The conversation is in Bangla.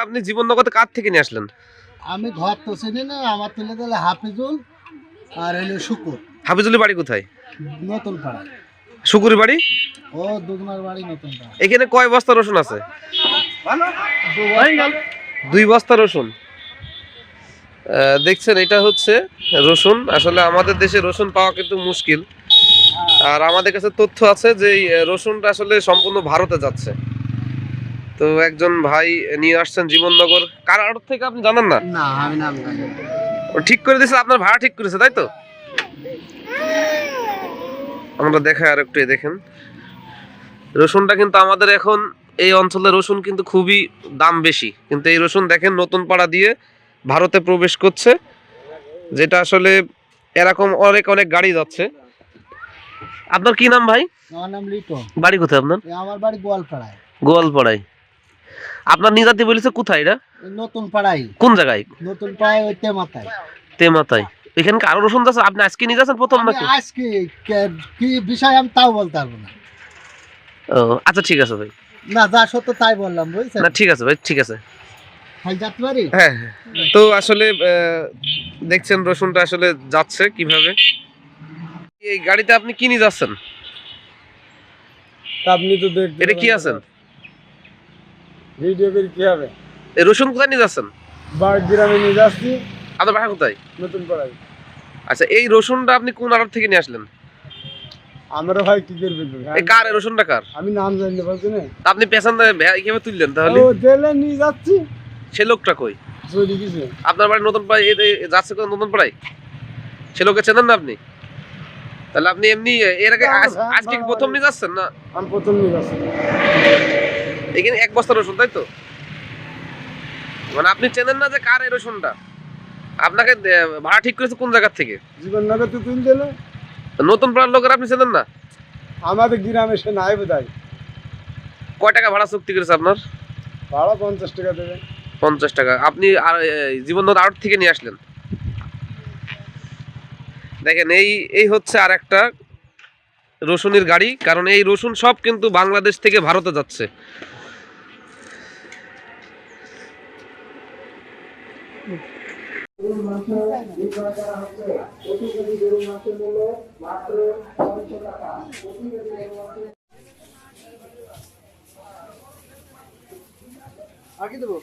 আপনি জীবননগরে কার থেকে নিয়ে আসলেন? আমি ঘর তো চিনি না, আমার ছেলে দিলে হাফিজুল আর হইলো শুকুর। হাফিজুলের বাড়ি কোথায়? নতুন পাড়া। শুকুরের বাড়ি? ও দুজনের বাড়ি নতুন পাড়া। এখানে কয় বস্তা রসুন আছে? 2 বস্তা রসুন। দেখছেন, এটা হচ্ছে রসুন। আসলে আমাদের দেশে রসুন পাওয়া কিন্তু মুশকিল। আর আমাদের কাছে তথ্য আছে যে এই রসুনটা আসলে সম্পূর্ণ ভারতে যাচ্ছে। তো একজন ভাই নিয়ে আসছেন জীবননগর। কার আড়ত থেকে আপনি জানেন না? না, আমি নাম জানি না। ও ঠিক করে দিয়েছে, আপনার ভাড়া ঠিক করেছে, তাই তো? আমরা দেখাই আর একটু, দেখেন রসুনটা কিন্তু আমাদের এখন এই অঞ্চলে রসুন কিন্তু খুবই দাম বেশি, কিন্তু এই রসুন দেখেন নতুন পাড়া দিয়ে ভারতে প্রবেশ করছে, যেটা আসলে এরকম অনেক অনেক গাড়ি যাচ্ছে। আপনার কি নাম ভাই? আমার নাম লিটন। বাড়ি কোথায় আপনার? আমার বাড়ি গোয়ালপাড়ায়। গোয়ালপাড়ায়। আপনার নিজাতি বলেছে কোথায় এটা? নতুন পাড়ায়। কোন জায়গায়? নতুন পাড়ায় ওই তেমাতায়। তেমাতায়। এখানে আরো রসুন আছে, আপনি আজকে নিয়ে যাচ্ছেন প্রথম নাকি? আজকে কি বিষয় আমি তাও বলতে পারবো না। ও আচ্ছা, ঠিক আছে ভাই। না, যা সত্য তাই বললাম, বুঝছেন? না ঠিক আছে ভাই, ঠিক আছে। খাই যেতে পারি? হ্যাঁ, তো আসলে দেখছেন রসুনটা আসলে যাচ্ছে কিভাবে। এই গাড়িতে আপনি কি নিয়ে যাচ্ছেন? আপনি তো দেখতে এটা কি আছেন? ভিডিও করে কি হবে? এই রসুন কোথায় নিয়ে যাচ্ছেন? বাড়ি গ্রামে নিয়ে যাচ্ছি। আপনার বাসা কোথায়? নতুন পাড়ায়। আচ্ছা, এই রসুনটা আপনি কোন আড়ত থেকে নিয়ে আসলেন? আমরা ভাই কি করবে? এই কার, এই রসুনটা কার? আমি নাম জানি না, বলছি না। আপনি পেছন কিভাবে তুললেন তাহলে? ও জেলে নিয়ে যাচ্ছি। সে লোকটা কই? চলে গেছে। আপনার বাড়ি নতুন পাড়ায়, যাচ্ছে কোন নতুন পাড়ায়? সে লোককে চেনেন না আপনি? তাহলে আপনি এমনি এর আগে আজকে প্রথম নিয়ে যাচ্ছেন না? আমি প্রথম নিয়ে যাচ্ছি। এখানে 1 বস্তা রসুন, তাই তো? মানে আপনি চেনেন না যে কার এই রসুনটা? আপনাকে ভাড়া ঠিক করেছে কোন জায়গা থেকে? জীবননগর তো তুই দিলে। নতুন পাড়ার লোকের আপনি চেনেন না? আমাদের গ্রামে সে নাই বোধহয়। কয় টাকা ভাড়া চুক্তি করেছে আপনার? ভাড়া 50 টাকা দেবে। 50 টাকা। আপনি আর জীবননগর আড়ত থেকে নিয়ে আসলেন। দেখেন, এই হচ্ছে আর একটা রসুনের গাড়ি, কারণ এই রসুন সব কিন্তু বাংলাদেশ থেকে ভারতে যাচ্ছে। আগে দেবো।